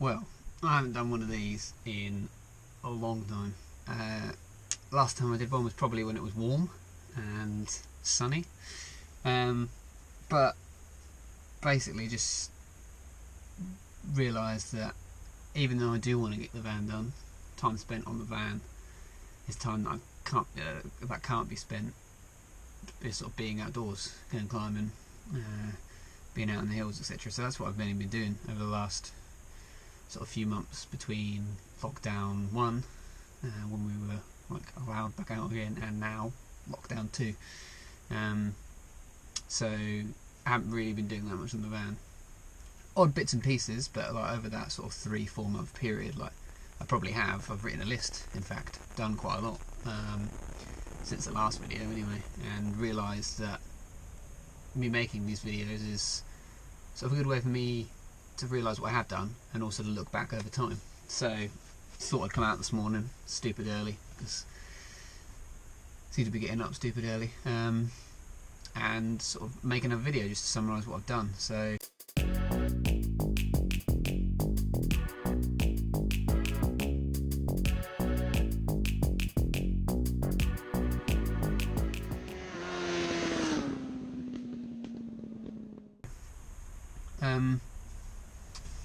Well, I haven't done one of these in a long time. Last time I did one was probably when it was warm and sunny. But basically just realised that even though I do want to get the van done, time spent on the van is time that can't be spent sort of being outdoors, going climbing, being out in the hills, etc. So that's what I've mainly been doing over the last sort of few months between lockdown 1, when we were like allowed back out again, and now lockdown 2. So I haven't really been doing that much on the van. Odd bits and pieces, but like over that sort of 3-4 month period, like I've written a list, in fact, done quite a lot since the last video anyway, and realised that me making these videos is sort of a good way for me to realise what I have done and also to look back over time. So thought I'd come out this morning stupid early, because I seem to be getting up stupid early, and sort of make another video just to summarise what I've done. So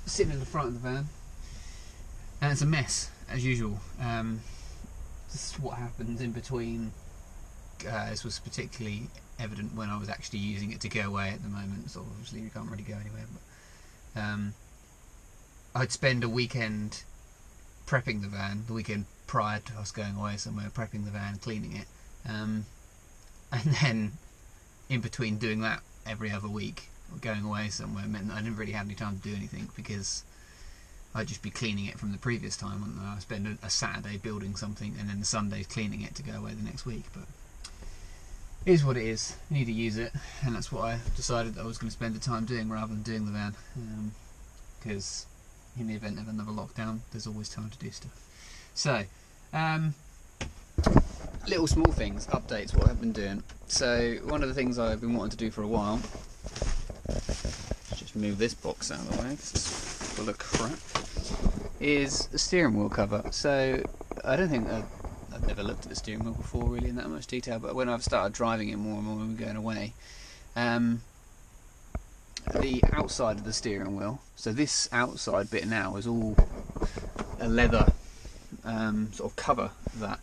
sitting in the front of the van, and it's a mess as usual. This is what happens in between. This was particularly evident when I was actually using it to go away at the moment, so obviously you can't really go anywhere, but I'd spend a weekend prepping the van, the weekend prior to us going away somewhere, prepping the van, cleaning it, and then in between doing that every other week, going away somewhere, meant that I didn't really have any time to do anything, because I'd just be cleaning it from the previous time, wouldn't I? I'd spend a Saturday building something and then the Sundays cleaning it to go away the next week. But it is what it is. I need to use it, and that's what I decided that I was going to spend the time doing rather than doing the van, because in the event of another lockdown there's always time to do stuff. So little small things, updates, what I've been doing. So one of the things I've been wanting to do for a while, just move this box out of the way because it's full of crap, is the steering wheel cover. So I don't think I've never looked at the steering wheel before really in that much detail, but when I've started driving it more and more when we're going away, the outside of the steering wheel, so this outside bit now is all a leather sort of cover that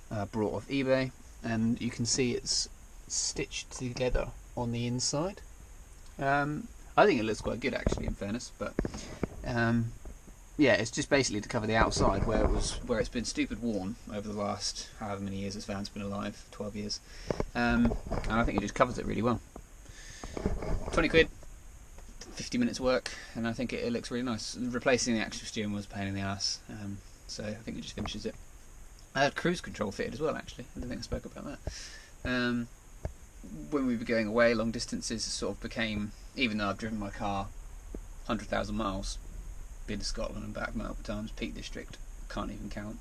I brought off eBay, and you can see it's stitched together on the inside. I think it looks quite good actually, in fairness, but yeah, it's just basically to cover the outside where it's been stupid worn over the last however many years this van's been alive, 12 years, and I think it just covers it really well. 20 quid, 50 minutes work, and I think it looks really nice. Replacing the actual steering was a pain in the ass, so I think it just finishes it. I had cruise control fitted as well actually, I don't think I spoke about that. When we were going away long distances, it sort of became, even though I've driven my car 100,000 miles, been to Scotland and back multiple times, Peak District, can't even count.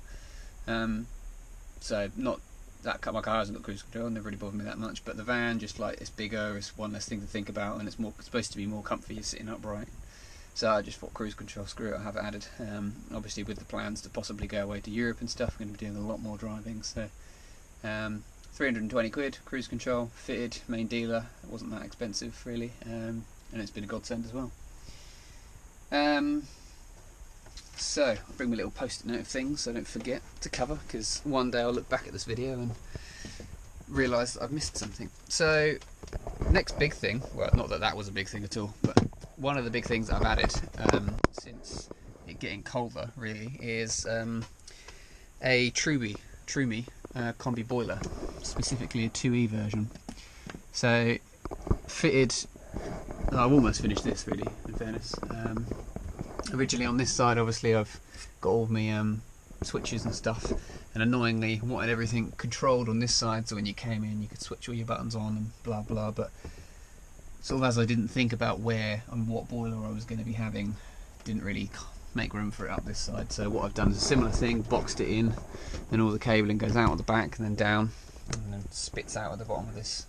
So not that my car hasn't got cruise control, never really bothered me that much, but the van, just like, it's bigger, it's one less thing to think about, and it's supposed to be more comfy, you're sitting upright. So I just thought cruise control, screw it, I'll have it added. Obviously with the plans to possibly go away to Europe and stuff, I'm going to be doing a lot more driving, so 320 quid, cruise control, fitted, main dealer. It wasn't that expensive really, and it's been a godsend as well. So I'll bring my little post-it note of things so I don't forget to cover, because one day I'll look back at this video and realise that I've missed something. So next big thing, well, not that that was a big thing at all, but one of the big things I've added since it getting colder really is a Truma Combi Boiler, specifically a 2E version. So fitted, I've almost finished this really, in fairness. Originally on this side obviously I've got all my switches and stuff, and annoyingly wanted everything controlled on this side, so when you came in you could switch all your buttons on and blah blah, but sort of as I didn't think about where and what boiler I was going to be having, didn't really make room for it up this side. So what I've done is a similar thing, boxed it in, then all the cabling goes out at the back and then down, and then spits out at the bottom of this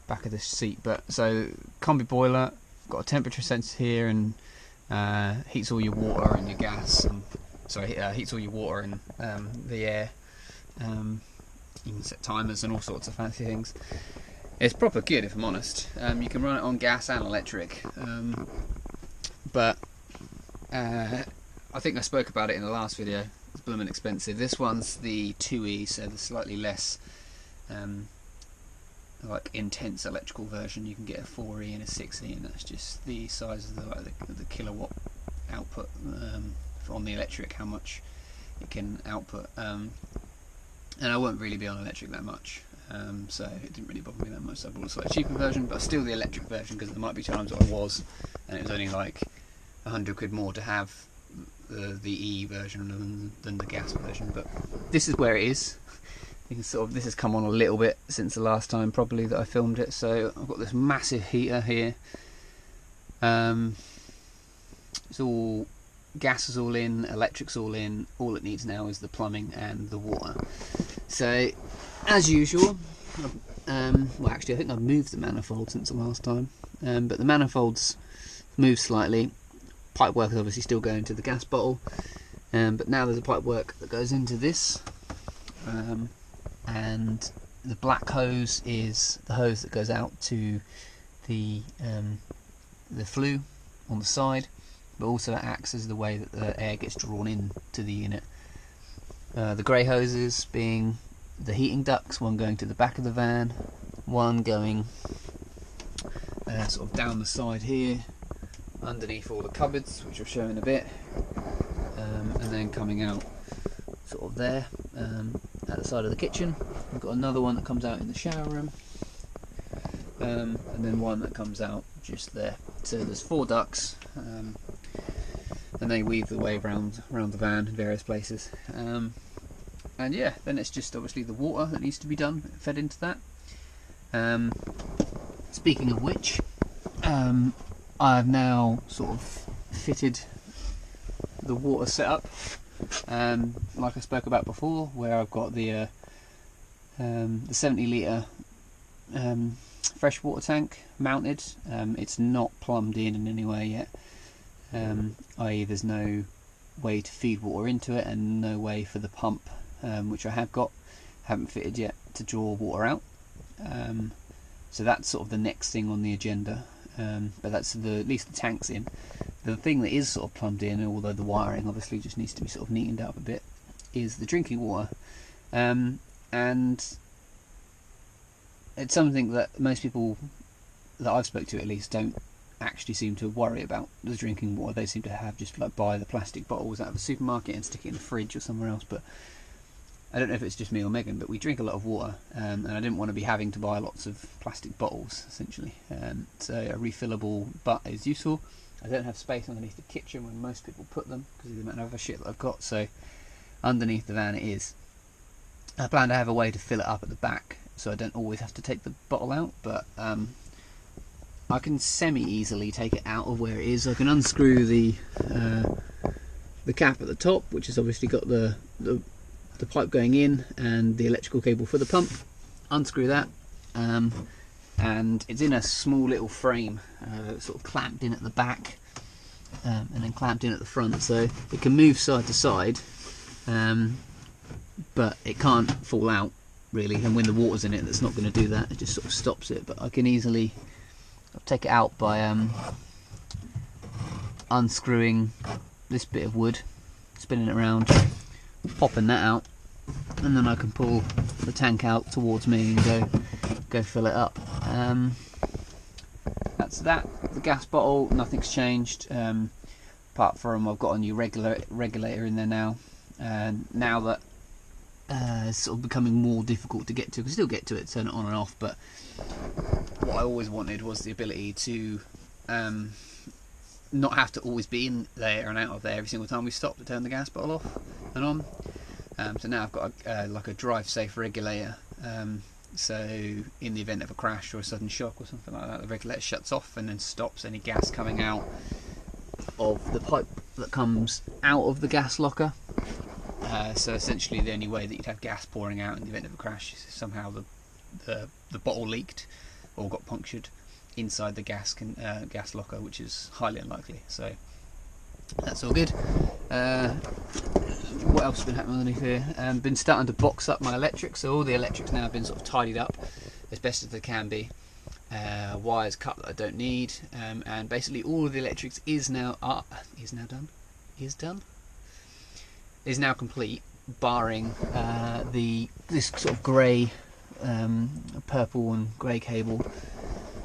back of this seat. But so Combi Boiler, got a temperature sensor here and heats all your water and your gas, and heats all your water and the air. You can set timers and all sorts of fancy things. It's proper good, if I'm honest. You can run it on gas and electric, but I think I spoke about it in the last video. It's blooming expensive. This one's the 2E, so the slightly less like intense electrical version. You can get a 4E and a 6E, and that's just the size of the kilowatt output on the electric, how much it can output. And I won't really be on electric that much, so it didn't really bother me that much. So I bought a slightly cheaper version, but still the electric version, because there might be times I was, and it was only like 100 quid more to have the E version than the gas version. But this is where it is. You can this has come on a little bit since the last time probably that I filmed it. So I've got this massive heater here. It's all gas is all in, electric's all in. All it needs now is the plumbing and the water. So as usual, well actually I think I've moved the manifold since the last time, but the manifold's moved slightly. Pipework is obviously still going to the gas bottle, but now there's a pipework that goes into this, and the black hose is the hose that goes out to the flue on the side, but also it acts as the way that the air gets drawn in to the unit. The grey hoses being the heating ducts, one going to the back of the van, one going sort of down the side here, underneath all the cupboards, which I'll show in a bit, and then coming out sort of there at the side of the kitchen. We've got another one that comes out in the shower room, and then one that comes out just there. So there's 4 ducts, and they weave the way around the van in various places. And yeah, then it's just obviously the water that needs to be fed into that. Speaking of which, I've now sort of fitted the water setup, like I spoke about before, where I've got the 70 litre freshwater tank mounted. It's not plumbed in any way yet, i.e. there's no way to feed water into it and no way for the pump, which I haven't fitted yet, to draw water out. So that's sort of the next thing on the agenda, but that's at least the tank's in. The thing that is sort of plumbed in, although the wiring obviously just needs to be sort of neatened up a bit, is the drinking water, and it's something that most people that I've spoke to at least don't actually seem to worry about. The drinking water, they seem to have just like buy the plastic bottles out of a supermarket and stick it in the fridge or somewhere else. But I don't know if it's just me or Megan, but we drink a lot of water, and I didn't want to be having to buy lots of plastic bottles essentially. So a refillable butt is useful. I don't have space underneath the kitchen when most people put them because of the amount of other shit that I've got, so underneath the van it is. I plan to have a way to fill it up at the back so I don't always have to take the bottle out, but I can semi-easily take it out of where it is. I can unscrew the cap at the top, which has obviously got the pipe going in and the electrical cable for the pump. Unscrew that, and it's in a small little frame, sort of clamped in at the back, and then clamped in at the front, so it can move side to side, but it can't fall out really, and when the water's in it, that's not going to do that. It just sort of stops it. But I can easily take it out by unscrewing this bit of wood, spinning it around, popping that out, and then I can pull the tank out towards me and go fill it up. That's that. The gas bottle, nothing's changed, apart from I've got a new regulator in there now, and now that it's sort of becoming more difficult to get to. I can still get to it, turn it on and off, but what I always wanted was the ability to not have to always be in there and out of there every single time we stop to turn the gas bottle off and on. So now I've got like a drive safe regulator, so in the event of a crash or a sudden shock or something like that, the regulator shuts off and then stops any gas coming out of the pipe that comes out of the gas locker. So essentially the only way that you'd have gas pouring out in the event of a crash is if somehow the bottle leaked or got punctured inside the gas locker, which is highly unlikely. So That's all good. What else has been happening underneath here? Been starting to box up my electrics, so all the electrics now have been sort of tidied up as best as they can be. Wires cut that I don't need, and basically all of the electrics is now complete, barring this sort of grey, purple and grey cable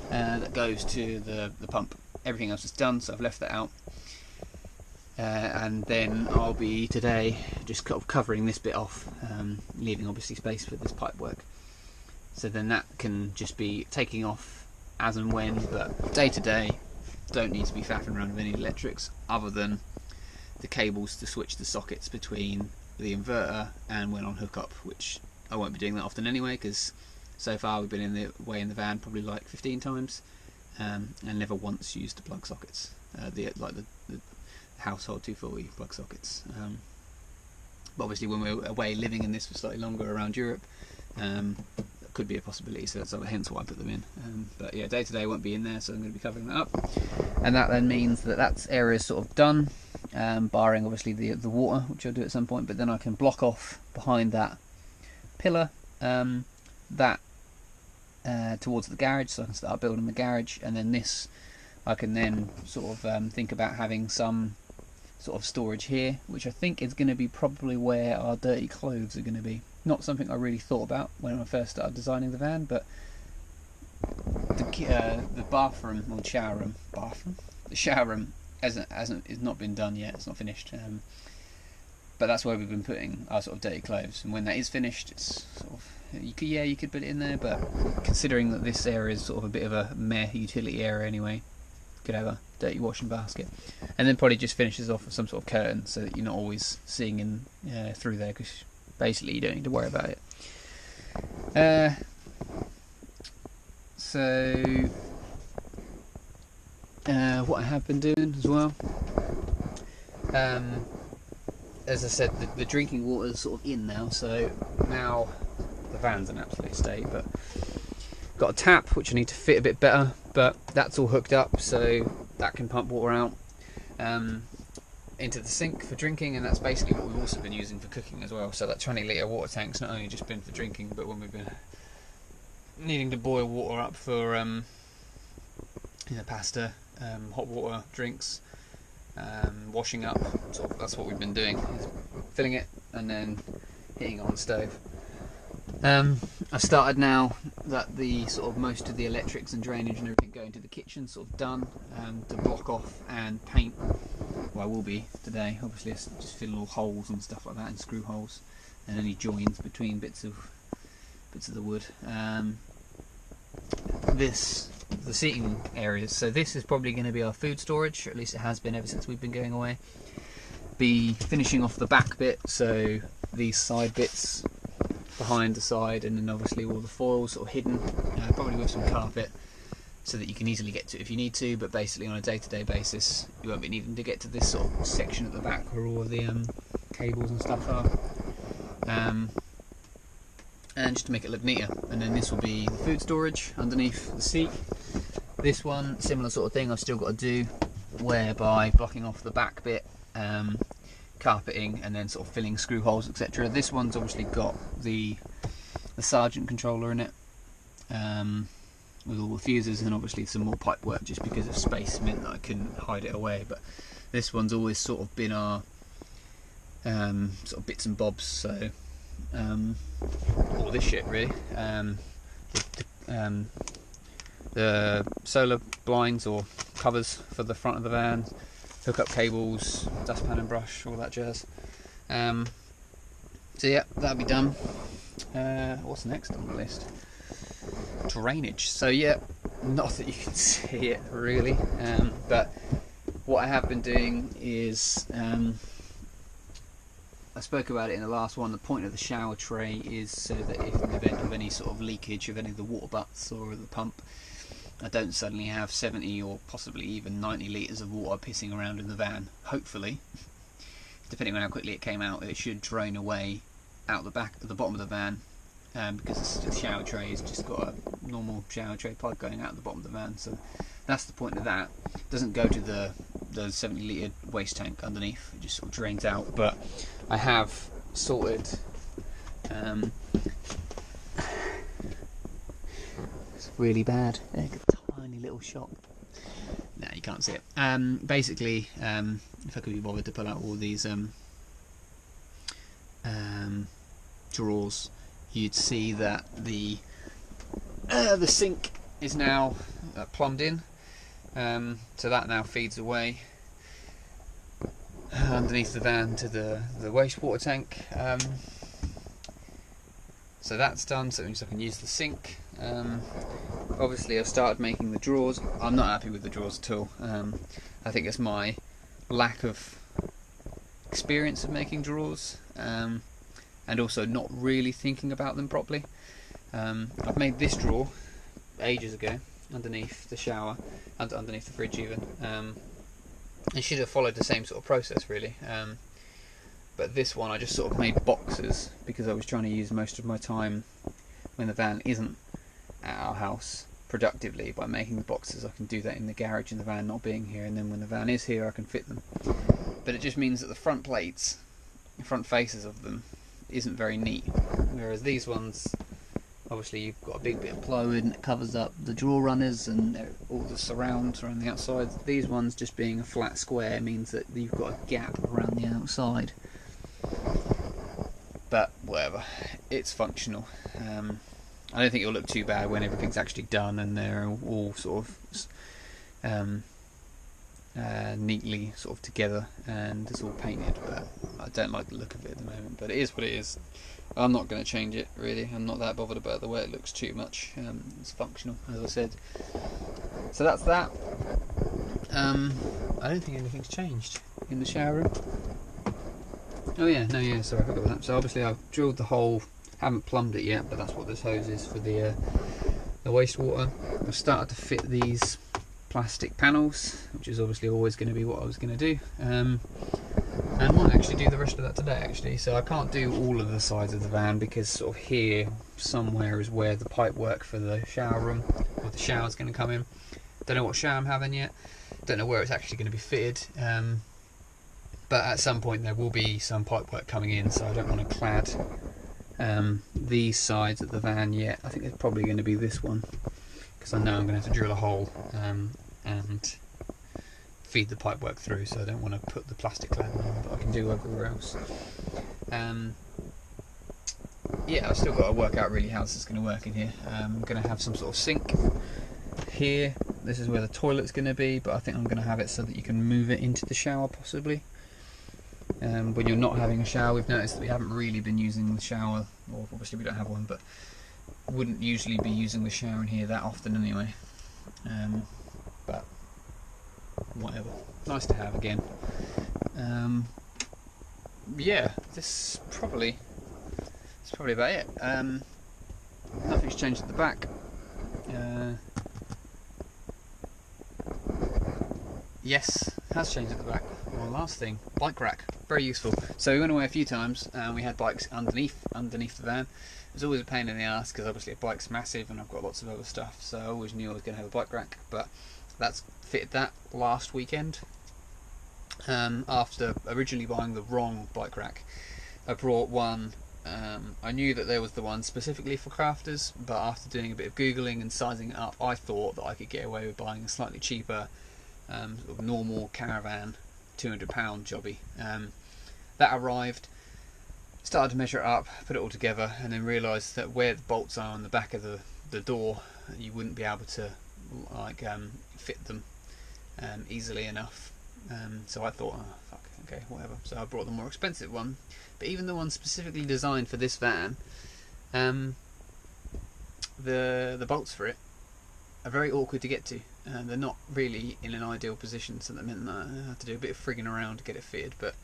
that goes to the pump. Everything else is done, so I've left that out. And then I'll be today just kind of covering this bit off, leaving obviously space for this pipe work. So then that can just be taking off as and when, but day to day don't need to be faffing around with any electrics other than the cables to switch the sockets between the inverter and when on hookup, which I won't be doing that often anyway, because so far we've been in the van probably like 15 times, and never once used the plug sockets, the household 240 plug sockets. But obviously when we're away living in this for slightly longer around Europe, that could be a possibility, so that's hence why I put them in. But yeah, day to day won't be in there, so I'm going to be covering that up, and that then means that that's area sort of done, barring obviously the water, which I'll do at some point. But then I can block off behind that pillar towards the garage, so I can start building the garage, and then this I can then sort of think about having some sort of storage here, which I think is going to be probably where our dirty clothes are going to be. Not something I really thought about when I first started designing the van, but the bathroom or the shower room is not been done yet. It's not finished, but that's where we've been putting our sort of dirty clothes. And when that is finished, it's sort of you could put it in there, but considering that this area is sort of a bit of a meh utility area anyway, could have a dirty washing basket, and then probably just finishes off with some sort of curtain so that you're not always seeing in through there, because basically you don't need to worry about it. So what I have been doing as well, as I said, the drinking water is sort of in now, so now the van's an absolute state, but got a tap which I need to fit a bit better, but that's all hooked up, so that can pump water out into the sink for drinking, and that's basically what we've also been using for cooking as well. So that 20 litre water tank's not only just been for drinking, but when we've been needing to boil water up for pasta, hot water drinks, washing up, sort of, that's what we've been doing, is filling it and then heating it on the stove. I started now that the sort of most of the electrics and drainage and everything going to the kitchen sort of done, to block off and paint. Well, I will be today, obviously, just fill all holes and stuff like that, and screw holes and any joins between bits of the wood. The seating areas, so this is probably going to be our food storage, or at least it has been ever since we've been going away. Be finishing off the back bit, so these side bits behind the side, and then obviously all the foils sort of hidden, probably with some carpet, so that you can easily get to it if you need to, but basically on a day-to-day basis you won't be needing to get to this sort of section at the back where all the cables and stuff are, and just to make it look neater. And then this will be the food storage underneath the seat. This one, similar sort of thing I've still got to do, whereby blocking off the back bit, carpeting, and then sort of filling screw holes, etc. This one's obviously got the Sergeant controller in it, with all the fuses, and obviously some more pipe work just because of space meant that I couldn't hide it away. But this one's always sort of been our sort of bits and bobs, so all this shit really. The solar blinds or covers for the front of the van, hook up cables, dustpan and brush, all that jazz. So yeah, that'll be done. What's next on the list? Drainage. So yeah, not that you can see it really, but what I have been doing is, I spoke about it in the last one, the point of the shower tray is so that if in the event of any sort of leakage of any of the water butts or the pump, I don't suddenly have 70 or possibly even 90 litres of water pissing around in the van. Hopefully, depending on how quickly it came out, it should drain away out the back at the bottom of the van, because the shower tray has just got a normal shower tray plug going out the bottom of the van. So that's the point of that. It doesn't go to the the 70 litre waste tank underneath. It just sort of drains out. But I have sorted. It's really bad. A tiny little shot. No, you can't see it. Basically, if I could be bothered to pull out all these drawers, you'd see that the sink is now plumbed in, so that now feeds away underneath the van to the wastewater tank. So that's done, so it means I can use the sink. Obviously I've started making the drawers. I'm not happy with the drawers at all. I think it's my lack of experience of making drawers, and also not really thinking about them properly. I've made this drawer ages ago underneath the shower, underneath the fridge even. It should have followed the same sort of process really, but this one I just sort of made boxes because I was trying to use most of my time when the van isn't at our house productively by making the boxes. I can do that in the garage in the van not being here, and then when the van is here I can fit them. But it just means that the front plates, the front faces of them, isn't very neat, whereas these ones, obviously you've got a big bit of plywood and it covers up the drawer runners and all the surrounds around the outside. These ones just being a flat square means that you've got a gap around the outside. But whatever, it's functional. I don't think it'll look too bad when everything's actually done and they're all sort of neatly sort of together and it's all painted, but I don't like the look of it at the moment. But it is what it is. I'm not going to change it really. I'm not that bothered about the way it looks too much. It's functional, as I said. So that's that. I don't think anything's changed in the shower room. Oh yeah, no, yeah, sorry, I forgot about that. So obviously I've drilled the hole, haven't plumbed it yet, but that's what this hose is for the wastewater. I've started to fit these plastic panels, which is obviously always going to be what I was going to do, and might actually do the rest of that today actually. So I can't do all of the sides of the van because sort of here somewhere is where the pipe work for the shower room, or the shower's going to come in. Don't know what shower I'm having yet, don't know where it's actually going to be fitted, but at some point there will be some pipe work coming in, so I don't want to clad these sides of the van yet. I think it's probably going to be this one, because I know I'm going to have to drill a hole and feed the pipe work through, so I don't want to put the plastic cladding on, but I can do everywhere else. Yeah, I've still got to work out really how this is going to work in here. I'm going to have some sort of sink here. This is where the toilet's going to be, but I think I'm going to have it so that you can move it into the shower possibly. When you're not having a shower, we've noticed that we haven't really been using the shower, or obviously we don't have one, but wouldn't usually be using the shower in here that often anyway. But whatever, nice to have again. Yeah, this is probably about it. Nothing's changed at the back. Yes, has changed at the back. One last thing, bike rack, very useful. So we went away a few times and we had bikes underneath the van. It was always a pain in the ass because obviously a bike's massive and I've got lots of other stuff, so I always knew I was going to have a bike rack, but that's fitted that last weekend. After originally buying the wrong bike rack, I brought one. I knew that there was the one specifically for crafters, but after doing a bit of googling and sizing it up, I thought that I could get away with buying a slightly cheaper sort of normal caravan £200 jobby. That arrived, started to measure it up, put it all together, and then realised that where the bolts are on the back of the door, you wouldn't be able to like fit them easily enough. So I thought, oh fuck, okay, whatever. So I brought the more expensive one, but even the one specifically designed for this van, the bolts for it are very awkward to get to. They're not really in an ideal position, so that meant that I had to do a bit of frigging around to get it fitted, but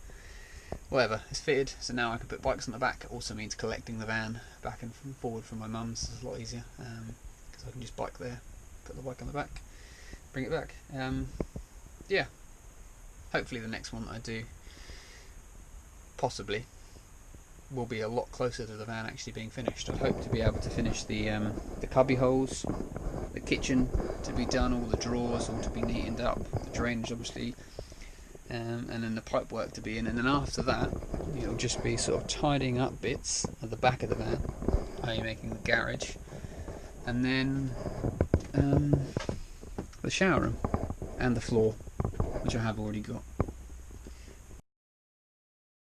whatever, it's fitted, so now I can put bikes on the back. It also means collecting the van back and forward from my mum's is a lot easier, because I can just bike there, put the bike on the back, bring it back. Yeah, hopefully the next one that I do, possibly, will be a lot closer to the van actually being finished. I hope to be able to finish the cubby holes, the kitchen to be done, all the drawers all to be neatened up, the drainage obviously and then the pipe work to be in, and then after that it'll just be sort of tidying up bits at the back of the van, i.e. making the garage, and then the shower room and the floor, which I have already got.